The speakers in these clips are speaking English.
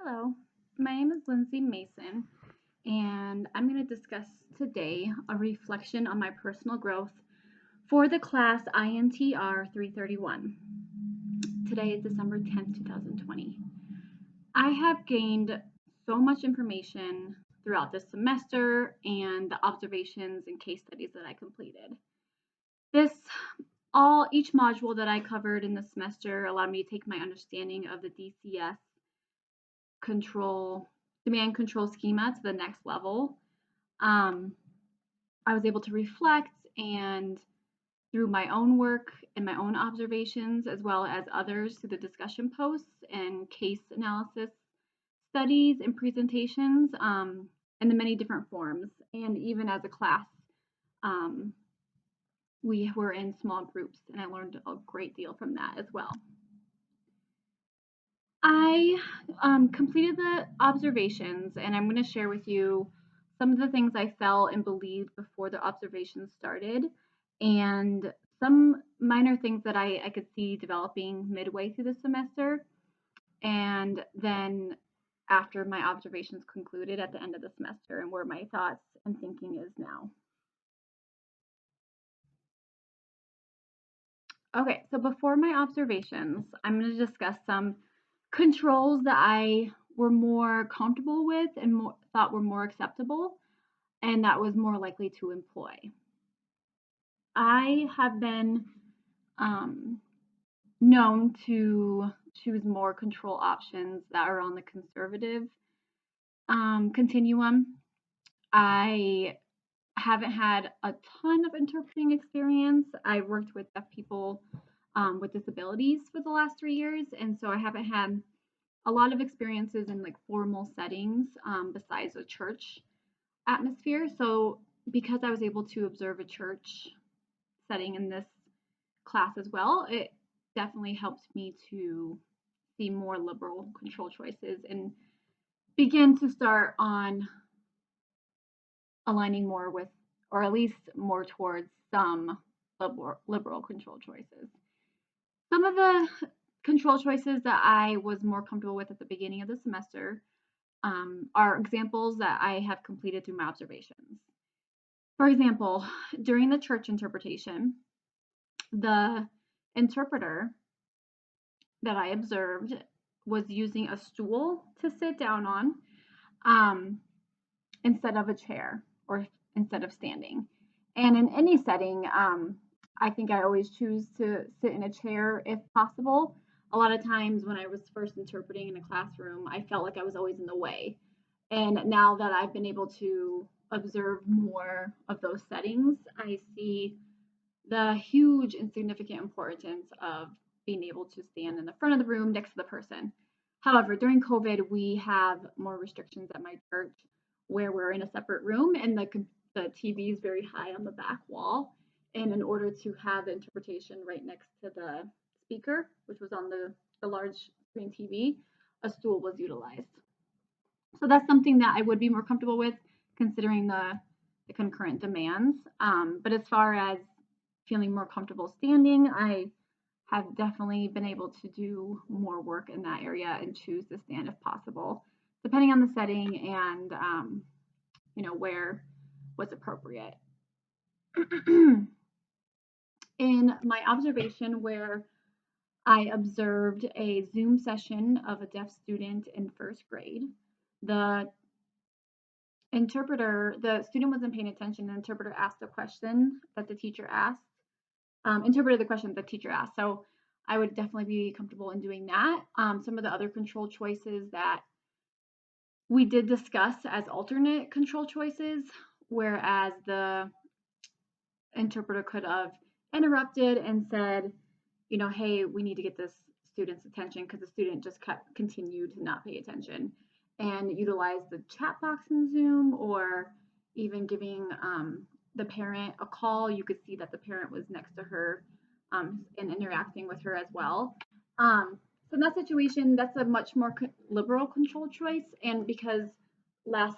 Hello, my name is Lindsay Mason, and I'm going to discuss today a reflection on my personal growth for the class INTR 331. Today is December 10th, 2020. I have gained so much information throughout this semester and the observations and case studies that I completed. Each module that I covered in the semester allowed me to take my understanding of the DCS control demand control schema to the next level. I was able to reflect and through my own work and my own observations, as well as others through the discussion posts and case analysis studies and presentations in the many different forms. And even as a class, um, we were in small groups, and I learned a great deal from that as well. I completed the observations, and I'm going to share with you some of the things I felt and believed before the observations started, and some minor things that I could see developing midway through the semester, and then after my observations concluded at the end of the semester, and where my thoughts and thinking is now. Okay, so before my observations, I'm going to discuss some controls that I were more comfortable with and thought were more acceptable and that was more likely to employ. I have been known to choose more control options that are on the conservative continuum. I haven't had a ton of interpreting experience. I worked with deaf people with disabilities for the last 3 years, and so I haven't had a lot of experiences in like formal settings besides a church atmosphere. So because I was able to observe a church setting in this class as well, it definitely helped me to see more liberal control choices and begin to start on aligning more with, or at least more towards some liberal control choices. Some of the control choices that I was more comfortable with at the beginning of the semester are examples that I have completed through my observations. For example, during the church interpretation, the interpreter that I observed was using a stool to sit down on instead of a chair or instead of standing. And in any setting, I think I always choose to sit in a chair if possible. A lot of times when I was first interpreting in a classroom, I felt like I was always in the way. And now that I've been able to observe more of those settings, I see the huge and significant importance of being able to stand in the front of the room next to the person. However, during COVID, we have more restrictions at my church where we're in a separate room and the TV is very high on the back wall. And in order to have the interpretation right next to the speaker, which was on the large screen TV, a stool was utilized. So that's something that I would be more comfortable with considering the concurrent demands. But as far as feeling more comfortable standing, I have definitely been able to do more work in that area and choose to stand if possible, depending on the setting and what's appropriate. In my observation where I observed a Zoom session of a deaf student in first grade, the student wasn't paying attention. The interpreter asked a question that the teacher asked, interpreted the question that the teacher asked. So I would definitely be comfortable in doing that. Some of the other control choices that we did discuss as alternate control choices, whereas the interpreter could have interrupted and said, hey, we need to get this student's attention because the student just continued to not pay attention, and utilize the chat box in Zoom, or even giving the parent a call. You could see that the parent was next to her and interacting with her as well. So in that situation, that's a much more liberal control choice. And because last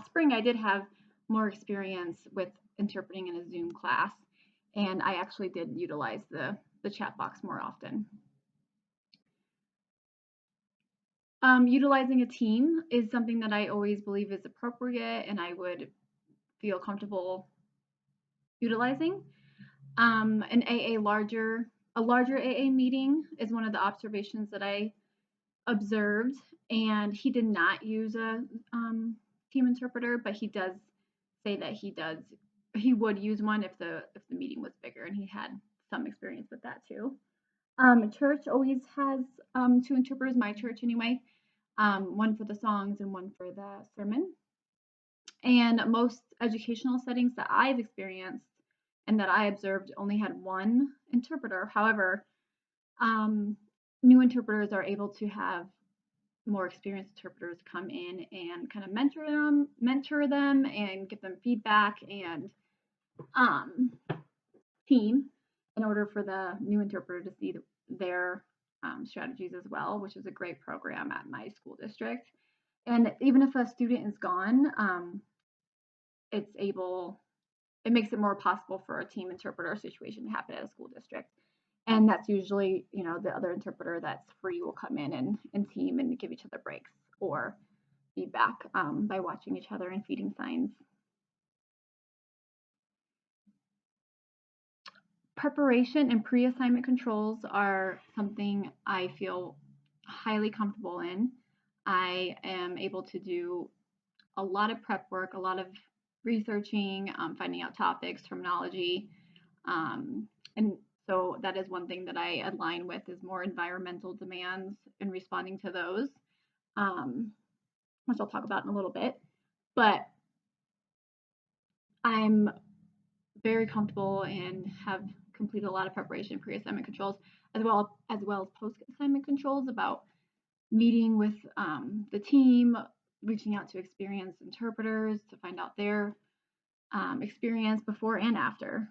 spring, I did have more experience with interpreting in a Zoom class, and I actually did utilize the chat box more often. Utilizing a team is something that I always believe is appropriate and I would feel comfortable utilizing. A larger AA meeting is one of the observations that I observed, and he did not use a team interpreter, but he does say that he would use one if the meeting was bigger, and he had some experience with that too. Church always has two interpreters, my church anyway, one for the songs and one for the sermon. And most educational settings that I've experienced and that I observed only had one interpreter. However, um, new interpreters are able to have more experienced interpreters come in and kind of mentor them and give them feedback and um, team in order for the new interpreter to see their strategies as well, which is a great program at my school district. And even if a student is gone, it's able it makes it more possible for a team interpreter situation to happen at a school district. And that's usually, the other interpreter that's free will come in and team and give each other breaks or feedback by watching each other and feeding signs. Preparation and pre-assignment controls are something I feel highly comfortable in. I am able to do a lot of prep work, a lot of researching, finding out topics, terminology, and so that is one thing that I align with is more environmental demands and responding to those, um, which I'll talk about in a little bit. But I'm very comfortable and have completed a lot of preparation pre-assignment controls as well as post-assignment controls about meeting with the team, reaching out to experienced interpreters to find out their experience before and after.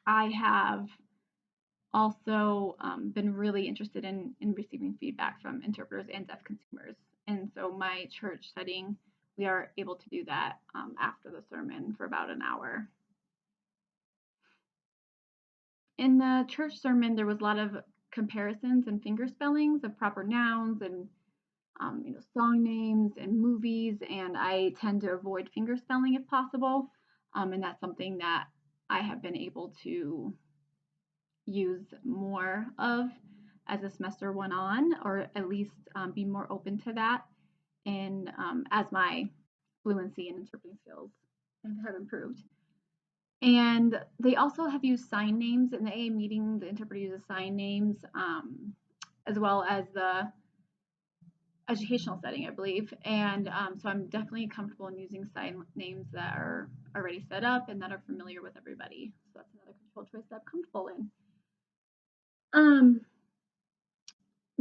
I have also been really interested in receiving feedback from interpreters and deaf consumers. And so my church setting, we are able to do that after the sermon for about an hour. In the church sermon, there was a lot of comparisons and finger spellings of proper nouns and song names and movies, and I tend to avoid finger spelling if possible. And that's something that I have been able to use more of as the semester went on, or at least be more open to that, and as my fluency and interpreting skills have improved. And they also have used sign names in the AA meeting. The interpreter uses sign names as well as the educational setting, I believe. And so I'm definitely comfortable in using sign names that are already set up and that are familiar with everybody. So that's another control choice that I'm comfortable in.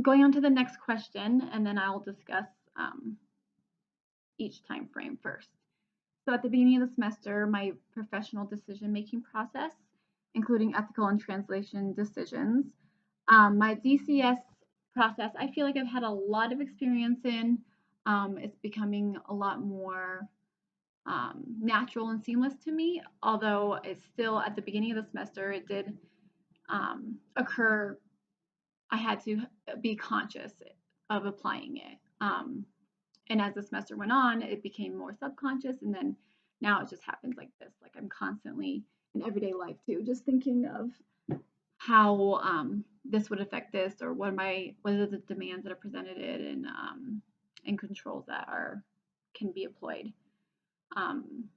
Going on to the next question, and then I'll discuss each time frame first. So at the beginning of the semester, my professional decision-making process, including ethical and translation decisions, my DCS process, I feel like I've had a lot of experience in. It's becoming a lot more natural and seamless to me, although it's still at the beginning of the semester, it did occur. I had to be conscious of applying it. And as the semester went on, it became more subconscious. And then now it just happens like this. Like I'm constantly in everyday life too, just thinking of how this would affect this, or what are the demands that are presented and controls that can be employed. Some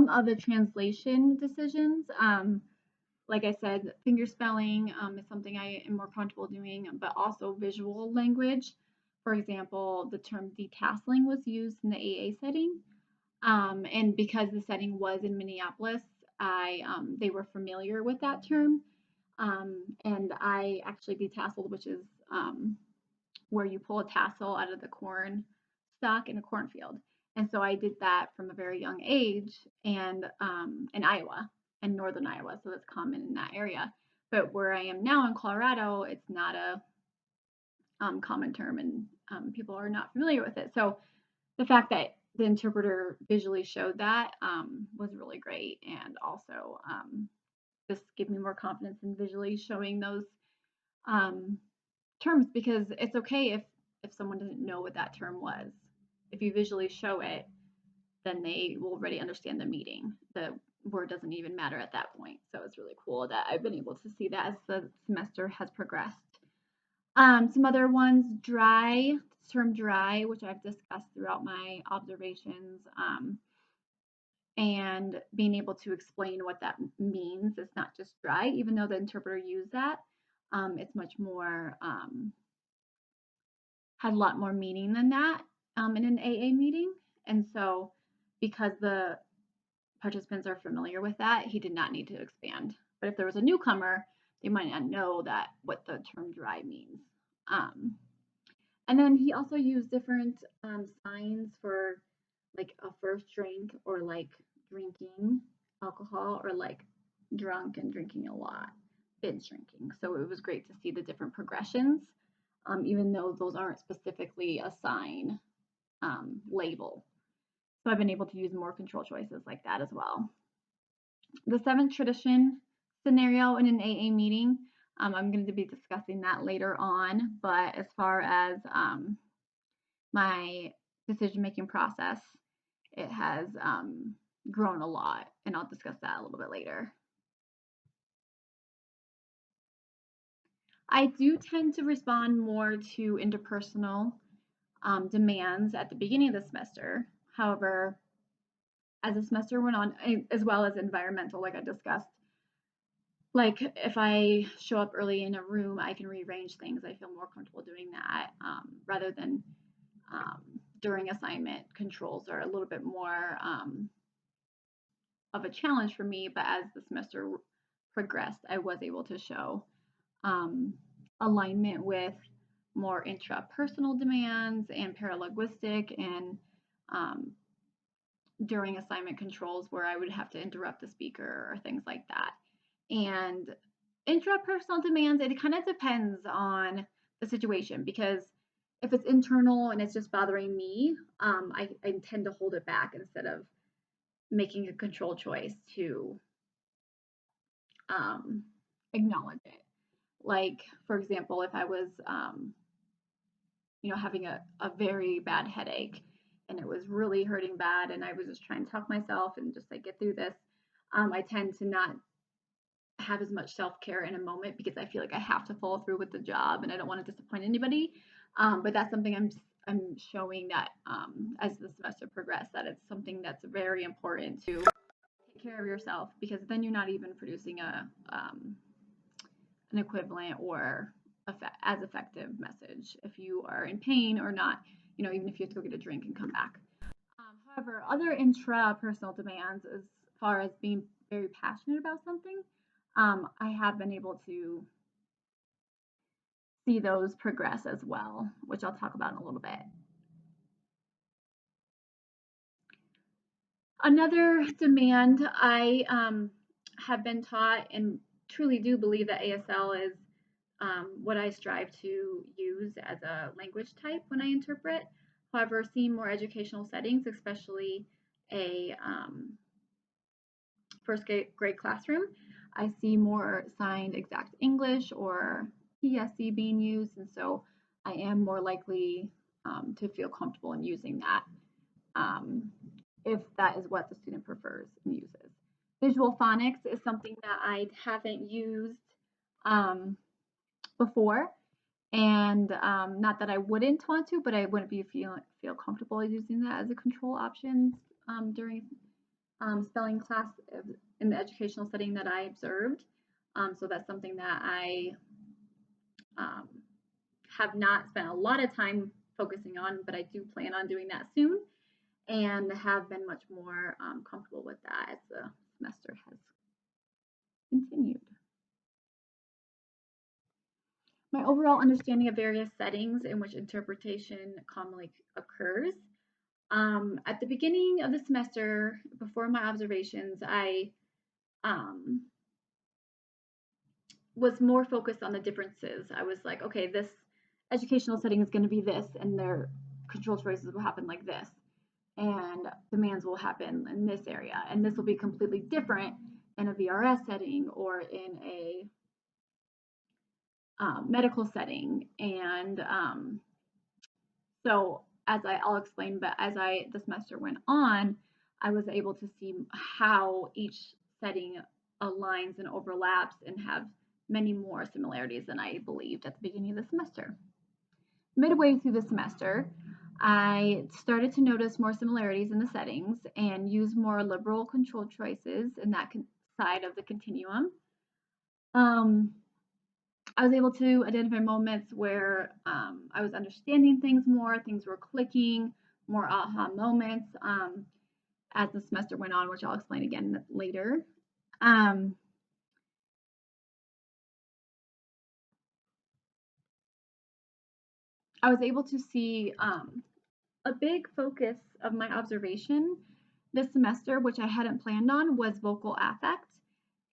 of the translation decisions, like I said, finger spelling is something I am more comfortable doing, but also visual language. For example, the term detasseling was used in the AA setting, and because the setting was in Minneapolis, they were familiar with that term, and I actually detasseled, which is where you pull a tassel out of the corn stalk in a cornfield. And so I did that from a very young age, and in Iowa and northern Iowa, so that's common in that area. But where I am now in Colorado, it's not a common term, and people are not familiar with it. So the fact that the interpreter visually showed that was really great, and also just gave me more confidence in visually showing those terms, because it's okay if someone doesn't know what that term was. If you visually show it, then they will already understand the meaning. The word doesn't even matter at that point. So it's really cool that I've been able to see that as the semester has progressed. Some other ones, dry, term dry, which I've discussed throughout my observations, and being able to explain what that means. It's not just dry, even though the interpreter used that. It's much more, had a lot more meaning than that in an AA meeting. And so, because the participants are familiar with that, he did not need to expand. But if there was a newcomer, they might not know that what the term dry means. And then he also used different signs for like a first drink, or like drinking alcohol, or like drunk and drinking a lot, binge drinking. So it was great to see the different progressions, even though those aren't specifically a sign label. So I've been able to use more control choices like that as well. The seventh tradition scenario in an AA meeting, I'm going to be discussing that later on, but as far as my decision making process, it has grown a lot, and I'll discuss that a little bit later. I do tend to respond more to interpersonal demands at the beginning of the semester. However, as the semester went on, as well as environmental, like I discussed, like if I show up early in a room, I can rearrange things. I feel more comfortable doing that rather than during assignment. Controls are a little bit more of a challenge for me, but as the semester progressed, I was able to show alignment with more intrapersonal demands and paralinguistic, and during assignment controls where I would have to interrupt the speaker or things like that. And intrapersonal demands, it kind of depends on the situation, because if it's internal and it's just bothering me, I tend to hold it back instead of making a control choice to um, acknowledge it. Like, for example, if I was, having a very bad headache and it was really hurting bad, and I was just trying to talk myself and just like get through this, I tend to not have as much self-care in a moment, because I feel like I have to follow through with the job and I don't want to disappoint anybody. But that's something I'm showing that as the semester progressed, that it's something that's very important to take care of yourself, because then you're not even producing an equivalent or as effective message if you are in pain or not, even if you have to go get a drink and come back. However, other intrapersonal demands, as far as being very passionate about something, I have been able to see those progress as well, which I'll talk about in a little bit. Another demand I have been taught, and truly do believe that ASL is what I strive to use as a language type when I interpret. However, seeing more educational settings, especially a first grade classroom, I see more signed exact English or PSE being used, and so I am more likely to feel comfortable in using that if that is what the student prefers and uses. Visual phonics is something that I haven't used before, and not that I wouldn't want to, but I wouldn't feel comfortable using that as a control option during spelling class in the educational setting that I observed. So that's something that I um, have not spent a lot of time focusing on, but I do plan on doing that soon, and have been much more comfortable with that as the semester has continued. My overall understanding of various settings in which interpretation commonly occurs. At the beginning of the semester, before my observations, I was more focused on the differences. I was like, okay, this educational setting is going to be this, and their control choices will happen like this, and demands will happen in this area, and this will be completely different in a VRS setting or in a medical setting. And so I'll explain, but the semester went on, I was able to see how each setting aligns and overlaps and have many more similarities than I believed at the beginning of the semester. Midway through the semester, I started to notice more similarities in the settings and use more liberal control choices in that side of the continuum. Um, I was able to identify moments where I was understanding things more, things were clicking, more aha moments as the semester went on, which I'll explain again later. Um, I was able to see a big focus of my observation this semester, which I hadn't planned on, was vocal affect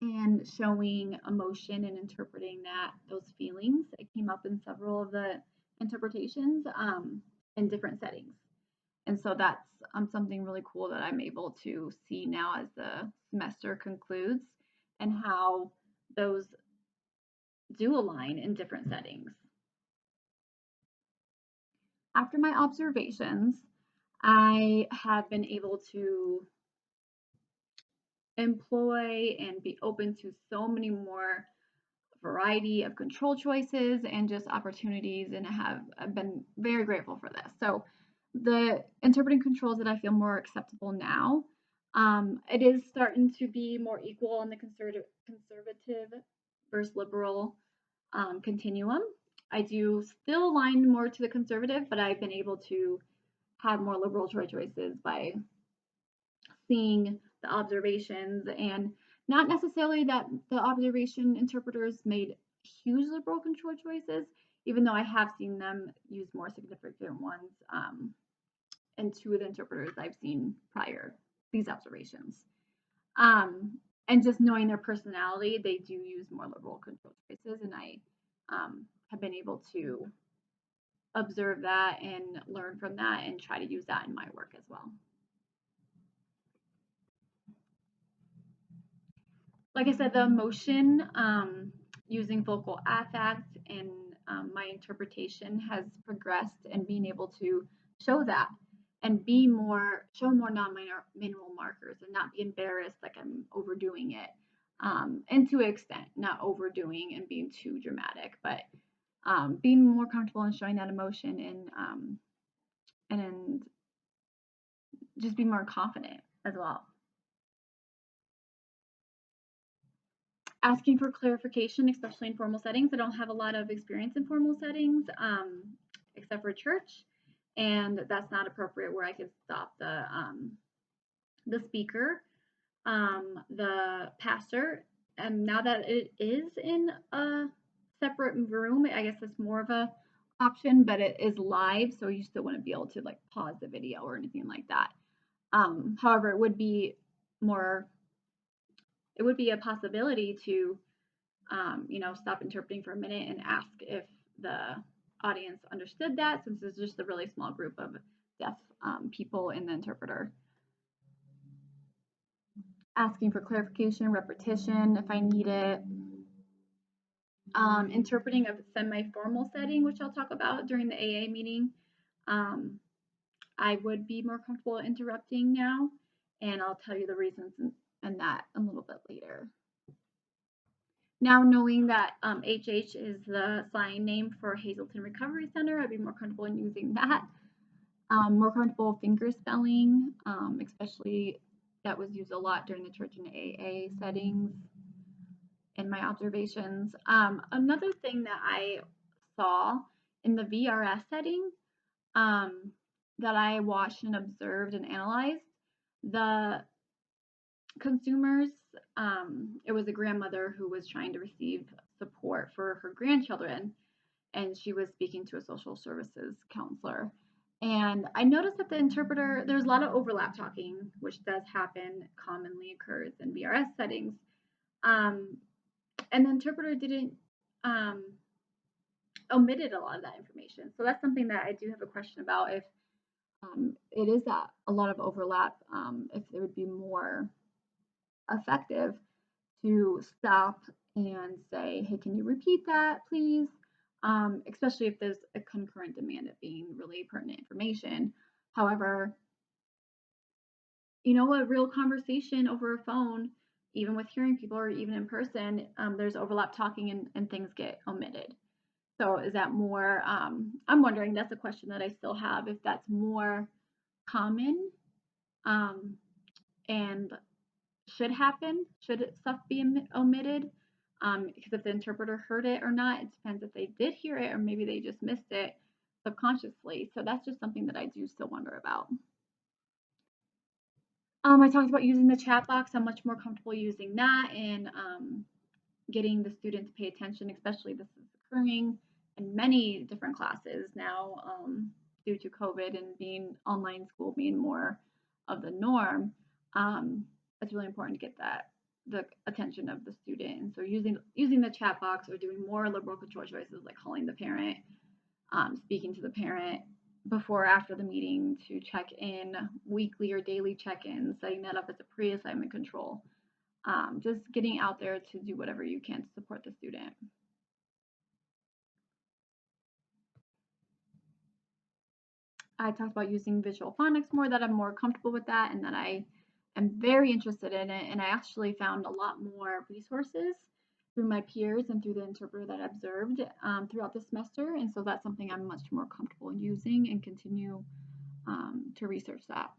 and showing emotion and interpreting those feelings. It came up in several of the interpretations in different settings. And so that's something really cool that I'm able to see now as the semester concludes and how those do align in different settings. After my observations, I have been able to employ and be open to so many more variety of control choices and just opportunities, and I've been very grateful for this. So the interpreting controls that I feel more acceptable now, it is starting to be more equal on the conservative versus liberal continuum. I do still align more to the conservative, but I've been able to have more liberal choices by seeing the observations, and not necessarily that the observation interpreters made huge liberal control choices, even though I have seen them use more significant ones and two of the interpreters I've seen prior these observations. And just knowing their personality, they do use more liberal control choices, and I have been able to observe that and learn from that and try to use that in my work as well. Like I said, the emotion using vocal affect and my interpretation has progressed, and being able to show that and show more non-minimal markers and not be embarrassed like I'm overdoing it. And to an extent, not overdoing and being too dramatic, but being more comfortable in showing that emotion and just be more confident as well. Asking for clarification, especially in formal settings. I don't have a lot of experience in formal settings, except for church, and that's not appropriate where I could stop the speaker, the pastor. And now that it is in a separate room, I guess it's more of a option, but it is live, so you still wouldn't be able to like pause the video or anything like that. However, it would be a possibility to stop interpreting for a minute and ask if the audience understood that, since it's just a really small group of deaf people in the interpreter. Asking for clarification, repetition if I need it. Interpreting a semi-formal setting, which I'll talk about during the AA meeting. I would be more comfortable interrupting now, and I'll tell you the reasons and that a little bit later. Now knowing that HH is the sign name for Hazelton Recovery Center, I'd be more comfortable in using that. More comfortable finger spelling, especially that was used a lot during the church and AA settings in my observations. Another thing that I saw in the VRS setting that I watched and observed and analyzed, the consumers, it was a grandmother who was trying to receive support for her grandchildren, and she was speaking to a social services counselor. And I noticed that the interpreter, there's a lot of overlap talking, which does happen, commonly occurs in VRS settings. And the interpreter didn't omitted a lot of that information. So that's something that I do have a question about, if it is that a lot of overlap, if it would be more effective to stop and say, hey, can you repeat that, please? Especially if there's a concurrent demand of being really pertinent information. However, a real conversation over a phone, even with hearing people or even in person, there's overlap talking and things get omitted. So is that more, I'm wondering, that's a question that I still have, if that's more common um, and should happen, should stuff be omitted? Because if the interpreter heard it or not, it depends if they did hear it or maybe they just missed it subconsciously. So that's just something that I do still wonder about. I talked about using the chat box. I'm much more comfortable using that and getting the student to pay attention, especially this is occurring in many different classes now due to COVID and being online school being more of the norm. It's really important to get the attention of the student. And so using the chat box or doing more liberal control choices like calling the parent, speaking to the parent before or after the meeting to check in, weekly or daily check-ins, setting that up as a pre-assignment control. Just getting out there to do whatever you can to support the student. I talked about using visual phonics more, that I'm more comfortable with that and that I am very interested in it. And I actually found a lot more resources through my peers and through the interpreter that I observed throughout the semester. And so that's something I'm much more comfortable using and continue to research that.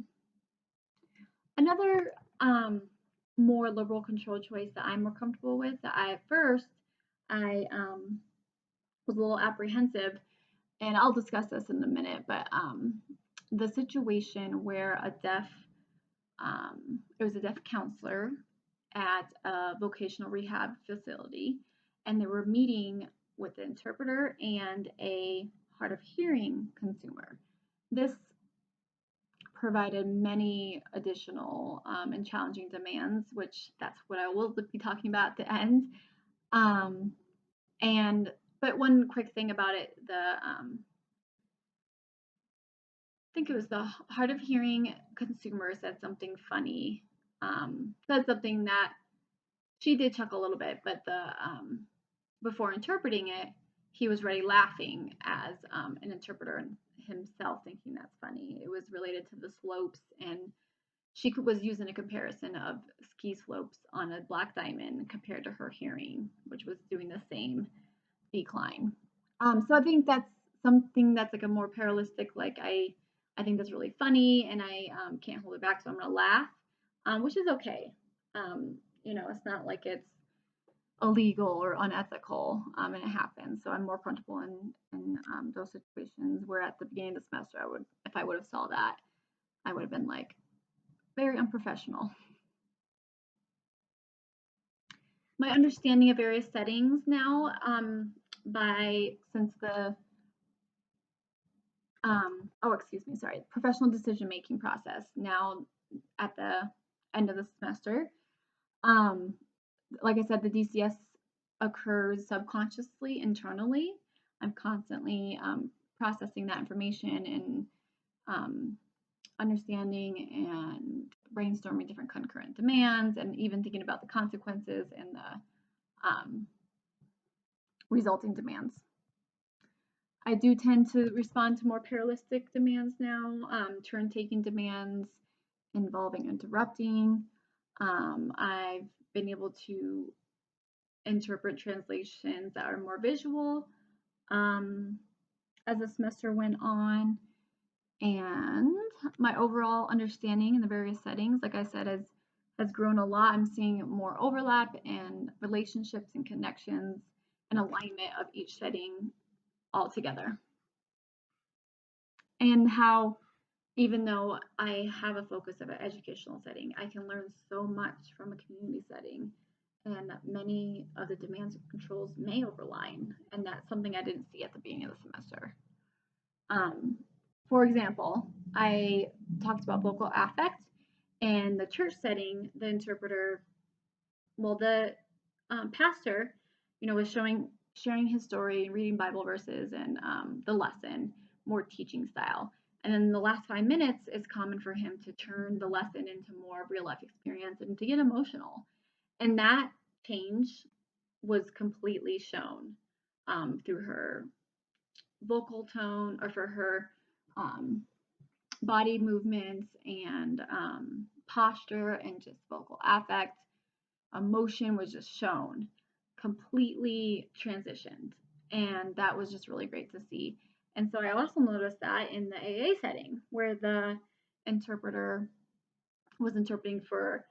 Another more liberal control choice that I'm more comfortable with, that at first I was a little apprehensive, and I'll discuss this in a minute, but the situation where it was a deaf counselor at a vocational rehab facility, and they were meeting with the interpreter and a hard of hearing consumer. This provided many additional and challenging demands, which that's what I will be talking about at the end. Um, and but one quick thing about it, I think it was the hard of hearing consumer said something funny, said something that she did chuckle a little bit, but before interpreting it, he was already laughing as an interpreter himself, thinking that's funny. It was related to the slopes, and she was using a comparison of ski slopes on a black diamond compared to her hearing, which was doing the same decline. So I think that's something that's like a more parallelistic, like I think that's really funny and I can't hold it back, so I'm gonna laugh, which is okay. It's not like it's illegal or unethical, and it happens. So I'm more comfortable in those situations where at the beginning of the semester, if I would have saw that, I would have been like very unprofessional. My understanding of various settings now, by since the professional decision making process now at the end of the semester. Um, like I said, the DCS occurs subconsciously internally. I'm constantly processing that information and understanding and brainstorming different concurrent demands and even thinking about the consequences and the resulting demands. I do tend to respond to more parallelistic demands now, turn taking demands involving interrupting. I've been able to interpret translations that are more visual as the semester went on. And my overall understanding in the various settings, like I said, has grown a lot. I'm seeing more overlap and relationships and connections and alignment of each setting all together. And how, even though I have a focus of an educational setting, I can learn so much from a community setting. And many of the demands and controls may overline. And that's something I didn't see at the beginning of the semester. For example, I talked about vocal affect. In the church setting, the interpreter, the pastor, was sharing his story and reading Bible verses and the lesson, more teaching style. And then the last 5 minutes is common for him to turn the lesson into more real life experience and to get emotional. And that change was completely shown through her vocal tone or for her um, body movements and posture and just vocal affect. Emotion was just shown, completely transitioned. And that was just really great to see. And so I also noticed that in the AA setting where the interpreter was interpreting for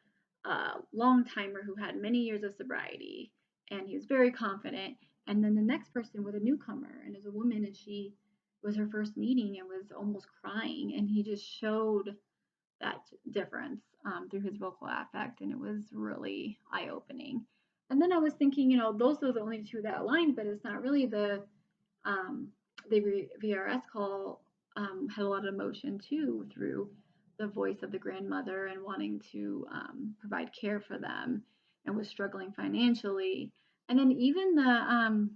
a long timer who had many years of sobriety and he was very confident. And then the next person was a newcomer and is a woman and she was her first meeting and was almost crying. And he just showed that difference through his vocal affect, and it was really eye opening. And then I was thinking, those are the only two that aligned, but it's not really um, the VRS call had a lot of emotion too through the voice of the grandmother and wanting to provide care for them and was struggling financially. And then even the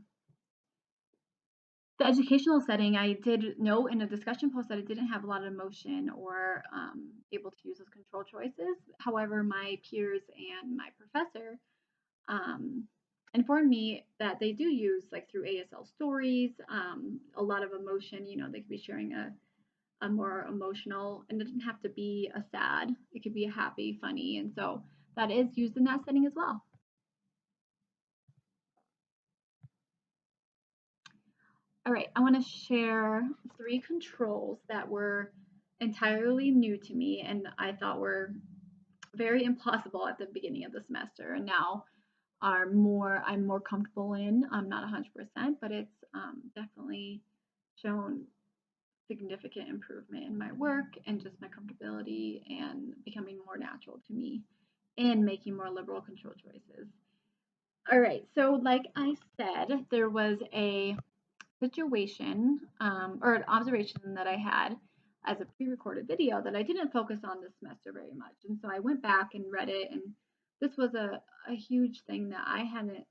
educational setting, I did note in a discussion post that it didn't have a lot of emotion or able to use those control choices. However, my peers and my professor um, informed me that they do use, like through ASL stories, a lot of emotion. They could be sharing a more emotional, and it doesn't have to be a sad, it could be a happy, funny. And so that is used in that setting as well. All right, I want to share 3 controls that were entirely new to me and I thought were very implausible at the beginning of the semester, and now I'm more comfortable in. I'm not 100%, but it's definitely shown significant improvement in my work and just my comfortability and becoming more natural to me and making more liberal control choices. All right, so like I said, there was a situation or an observation that I had as a pre-recorded video that I didn't focus on this semester very much. And so I went back and read it, and this was a huge thing that I hadn't,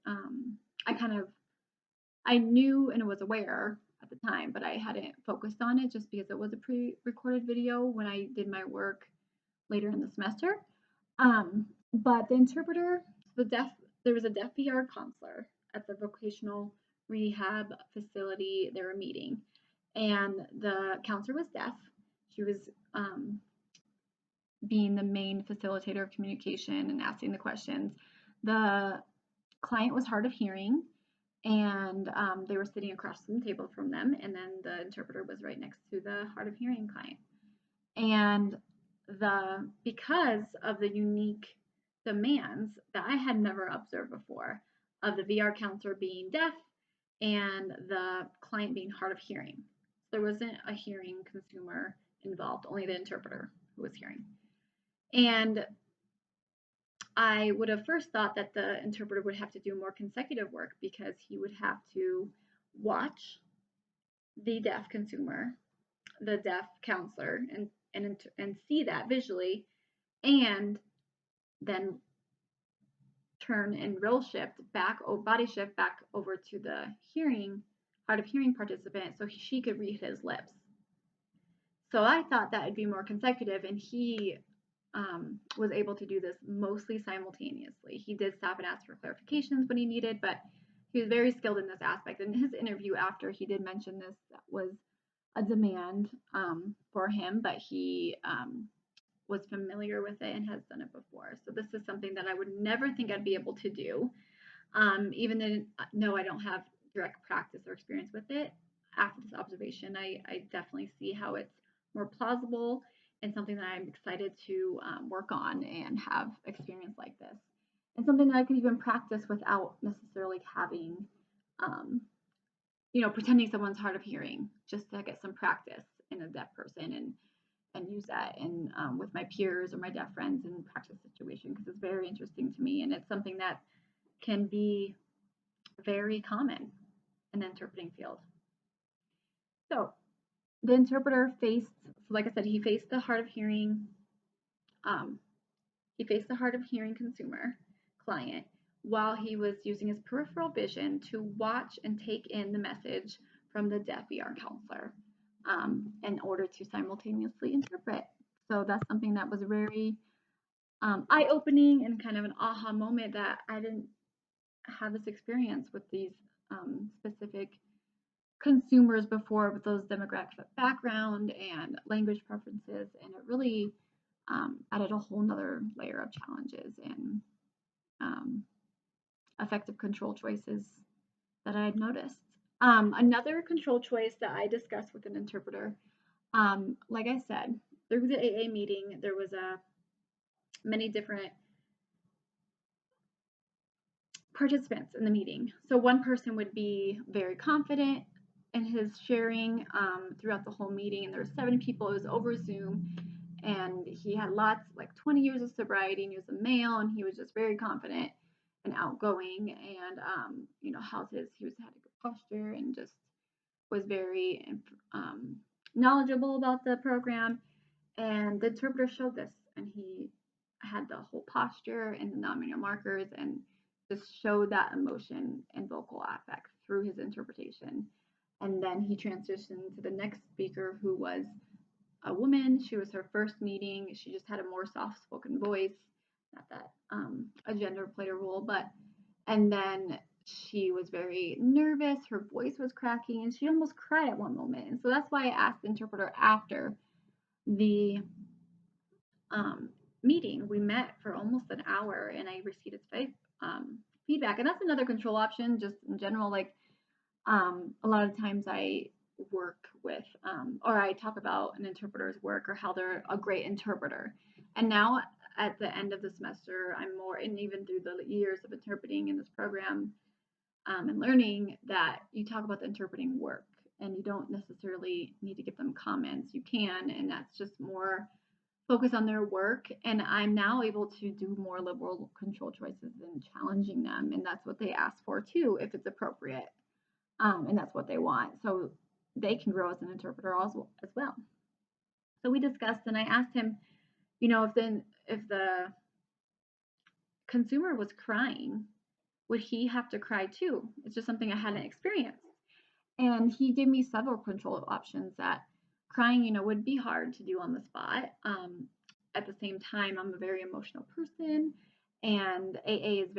I knew and was aware at the time, but I hadn't focused on it just because it was a pre-recorded video when I did my work later in the semester. But the interpreter, the deaf, there was a deaf VR counselor at the vocational rehab facility they were meeting, and the counselor was deaf. She was being the main facilitator of communication and asking the questions. The client was hard of hearing, and they were sitting across from the table from them, and then the interpreter was right next to the hard of hearing client. And because of the unique demands that I had never observed before of the VR counselor being deaf and the client being hard of hearing. There wasn't a hearing consumer involved, only the interpreter who was hearing. And I would have first thought that the interpreter would have to do more consecutive work because he would have to watch the deaf consumer, the deaf counselor, and see that visually, and then turn and role shift back, or body shift back over to the hard of hearing participant so she could read his lips. So I thought that would be more consecutive, and he was able to do this mostly simultaneously. He did stop and ask for clarifications when he needed, but he was very skilled in this aspect. In his interview after, he did mention this was a demand for him, but he was familiar with it and has done it before. So this is something that I would never think I'd be able to do. Even though no, I don't have direct practice or experience with it. After this observation, I definitely see how it's more plausible and something that I'm excited to work on and have experience like this. And something that I could even practice without necessarily having, um, pretending someone's hard of hearing, just to get some practice in a deaf person and use that in with my peers or my deaf friends in practice situation because it's very interesting to me and it's something that can be very common in the interpreting field. So the interpreter faced, so like I said, he faced the hard of hearing, um, he faced the hard of hearing consumer client while he was using his peripheral vision to watch and take in the message from the deaf VR counselor in order to simultaneously interpret. So that's something that was very eye-opening and kind of an aha moment that I didn't had this experience with these specific consumers before with those demographic background and language preferences, and it really added a whole nother layer of challenges and um, effective control choices that I had noticed. Another control choice that I discussed with an interpreter, like I said, through the AA meeting, there was many different participants in the meeting. So one person would be very confident in his sharing throughout the whole meeting, and there were 7 people. It was over Zoom, and he had lots, like 20 years of sobriety, and he was a male, and he was just very confident and outgoing, and how's he had a good posture and just was very knowledgeable about the program. And the interpreter showed this, and he had the whole posture and the nominal markers and just showed that emotion and vocal affect through his interpretation. And then he transitioned to the next speaker, who was a woman. She was her first meeting. She just had a more soft spoken voice. Not that a gender played a role, but and then she was very nervous. Her voice was cracking, and she almost cried at one moment. And so that's why I asked the interpreter after the um, meeting. We met for almost an hour, and I received his feedback. And that's another control option, just in general. Like a lot of times, I work with or I talk about an interpreter's work or how they're a great interpreter. And now at the end of the semester, I'm more, and even through the years of interpreting in this program and learning, that you talk about the interpreting work, and you don't necessarily need to give them comments. You can, and that's just more focus on their work. And I'm now able to do more liberal control choices and challenging them, and that's what they ask for too, if it's appropriate, and that's what they want, so they can grow as an interpreter as well. So we discussed, and I asked him, if the consumer was crying, would he have to cry too? It's just something I hadn't experienced. And he gave me several control options that crying, would be hard to do on the spot. At the same time, I'm a very emotional person, and AA is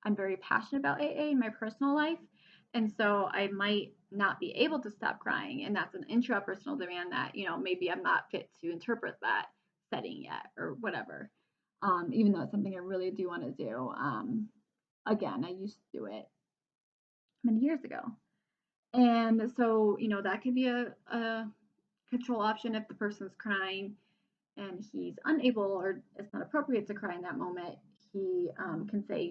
I'm very passionate about AA in my personal life. And so I might not be able to stop crying. And that's an intrapersonal demand that, maybe I'm not fit to interpret that setting yet or whatever. Even though it's something I really do want to do. Again, I used to do it many years ago. And so, that could be a control option if the person's crying and he's unable or it's not appropriate to cry in that moment. He can say,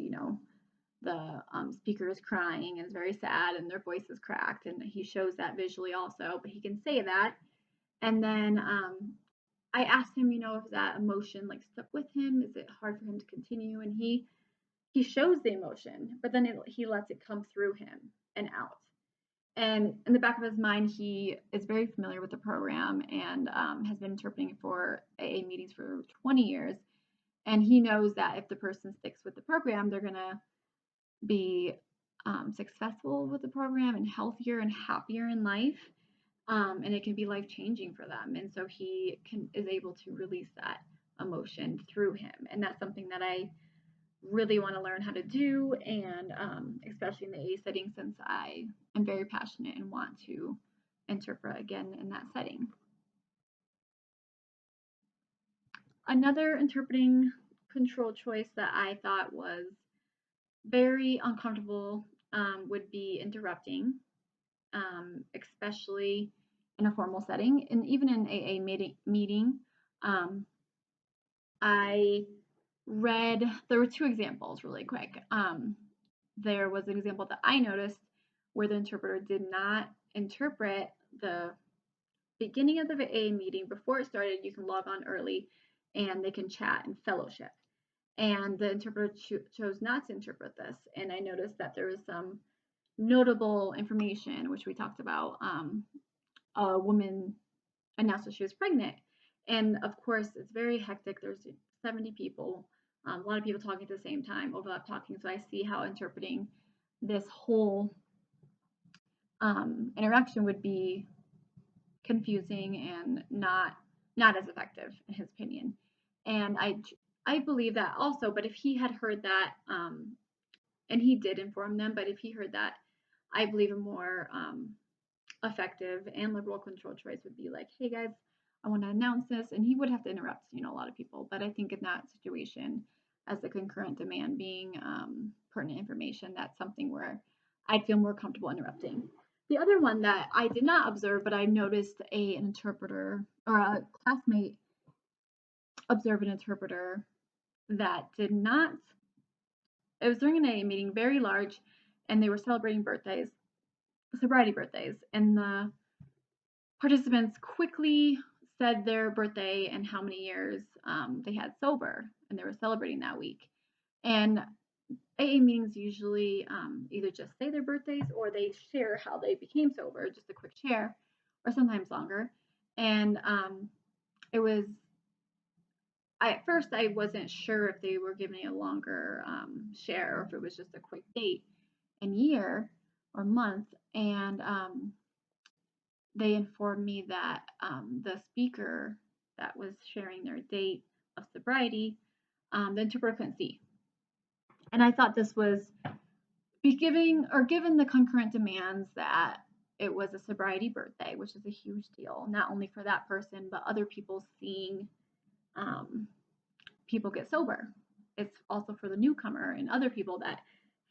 the speaker is crying and is very sad and their voice is cracked, and he shows that visually also, but he can say that. And then I asked him, if that emotion like stuck with him, is it hard for him to continue? And he shows the emotion, but then he lets it come through him and out. And in the back of his mind, he is very familiar with the program and has been interpreting for AA meetings for 20 years. And he knows that if the person sticks with the program, they're going to be successful with the program and healthier and happier in life. And it can be life changing for them. And so he is able to release that emotion through him. And that's something that I really want to learn how to do, and especially in the A setting, since I am very passionate and want to interpret again in that setting. Another interpreting control choice that I thought was very uncomfortable would be interrupting, especially in a formal setting, and even in AA meeting. I read, there were 2 examples really quick. There was an example that I noticed where the interpreter did not interpret the beginning of the AA meeting. Before it started, you can log on early and they can chat and fellowship. And the interpreter chose not to interpret this. And I noticed that there was some notable information, which we talked about. A woman announced that she was pregnant. And of course, it's very hectic. There's 70 people, a lot of people talking at the same time, overlap talking. So I see how interpreting this whole interaction would be confusing and not as effective in his opinion. And I believe that also, but if he had heard that, and he did inform them, but if he heard that, I believe a more effective and liberal control choice would be like, hey guys, I want to announce this. And he would have to interrupt, a lot of people. But I think in that situation, as the concurrent demand being pertinent information, that's something where I'd feel more comfortable interrupting. The other one that I did not observe, but I noticed an interpreter or a classmate observe an interpreter that did not. It was during an AA meeting, very large, and they were celebrating birthdays, sobriety birthdays, and the participants quickly said their birthday and how many years they had sober, and they were celebrating that week. And AA meetings usually either just say their birthdays or they share how they became sober, just a quick share, or sometimes longer. And it was, at first, I wasn't sure if they were giving a longer share or if it was just a quick date and year or month. And they informed me that the speaker that was sharing their date of sobriety, the interpreter couldn't see. And I thought this was given the concurrent demands that it was a sobriety birthday, which is a huge deal, not only for that person, but other people seeing um, people get sober. It's also for the newcomer and other people that,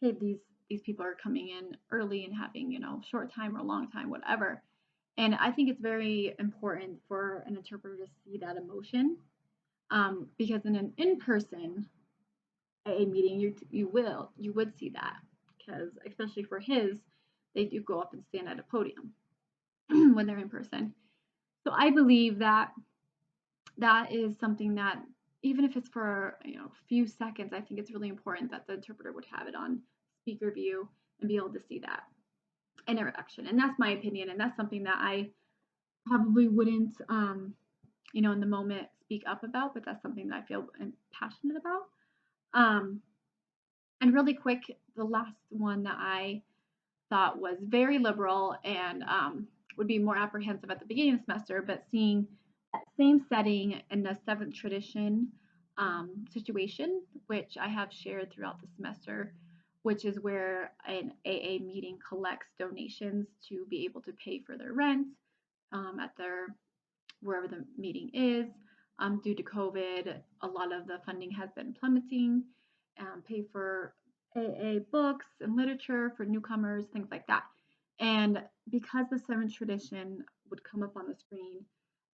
hey, these people are coming in early and having, short time or long time, whatever. And I think it's very important for an interpreter to see that emotion, because in an in-person AA meeting, you would see that, because especially for his, they do go up and stand at a podium when they're in person. So I believe that that is something that, even if it's for a few seconds, I think it's really important that the interpreter would have it on speaker view and be able to see that interaction. And that's my opinion, and that's something that I probably wouldn't, in the moment speak up about, but that's something that I feel passionate about. And really quick, the last one that I thought was very liberal and would be more apprehensive at the beginning of the semester, but seeing that same setting in the seventh tradition situation, which I have shared throughout the semester, which is where an AA meeting collects donations to be able to pay for their rent at their wherever the meeting is. Due to COVID, a lot of the funding has been plummeting. Pay for AA books and literature for newcomers, things like that. And because the seventh tradition would come up on the screen,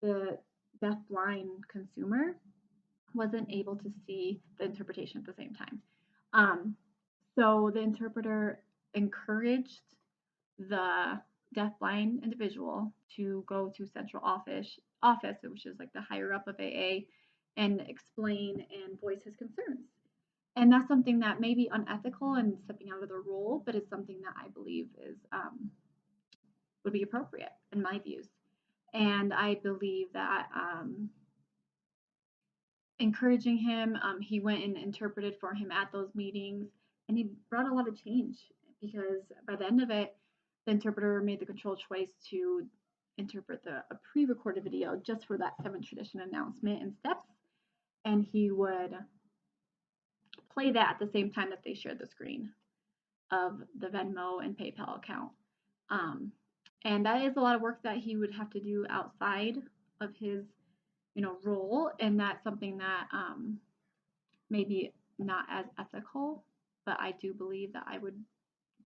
the deaf-blind consumer wasn't able to see the interpretation at the same time. So the interpreter encouraged the deaf-blind individual to go to central office, which is like the higher up of AA, and explain and voice his concerns. And that's something that may be unethical and stepping out of the role, but it's something that I believe is would be appropriate in my views. And I believe that encouraging him, he went and interpreted for him at those meetings, and he brought a lot of change, because by the end of it, the interpreter made the control choice to interpret a pre-recorded video just for that seventh tradition announcement and steps, and he would play that at the same time that they shared the screen of the Venmo and PayPal account. Um, and that is a lot of work that he would have to do outside of his, role, and that's something that maybe not as ethical, but I do believe that I would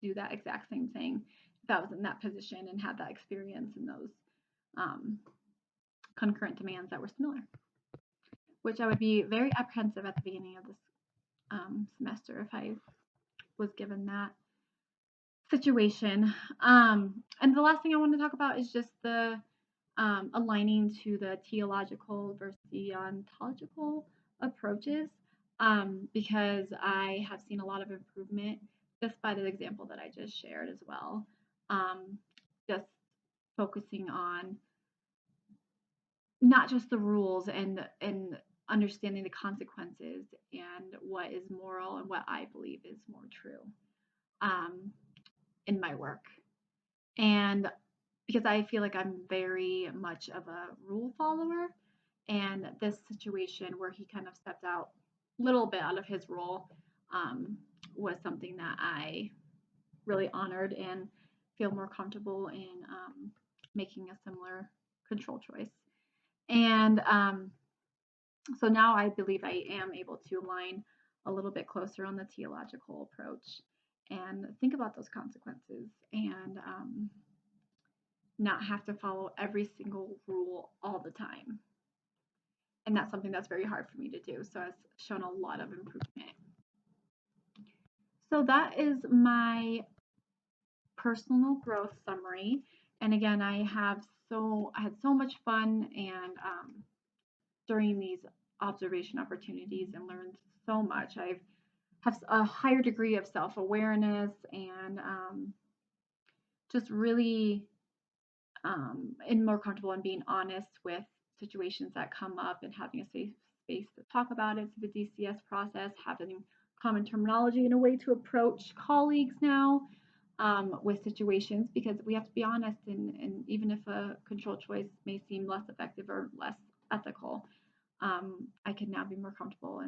do that exact same thing if I was in that position and had that experience in those um, concurrent demands that were similar, which I would be very apprehensive at the beginning of this semester if I was given that situation. And the last thing I want to talk about is just the aligning to the teleological versus the ontological approaches, because I have seen a lot of improvement just by the example that I just shared as well. Just focusing on not just the rules and understanding the consequences and what is moral and what I believe is more true um, in my work. And because I feel like I'm very much of a rule follower, and this situation where he kind of stepped out little bit out of his role um, was something that I really honored and feel more comfortable in making a similar control choice. And so now I believe I am able to align a little bit closer on the teleological approach and think about those consequences and not have to follow every single rule all the time. And that's something that's very hard for me to do. So it's shown a lot of improvement. So that is my personal growth summary. And again, I had so much fun and during these observation opportunities and learned so much. I have a higher degree of self-awareness and just really and more comfortable in being honest with situations that come up and having a safe space to talk about it through the DCS process, having common terminology and a way to approach colleagues now with situations because we have to be honest and even if a control choice may seem less effective or less ethical, I can now be more comfortable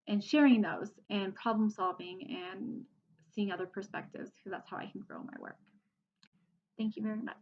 in sharing those and problem solving and seeing other perspectives because that's how I can grow my work. Thank you very much.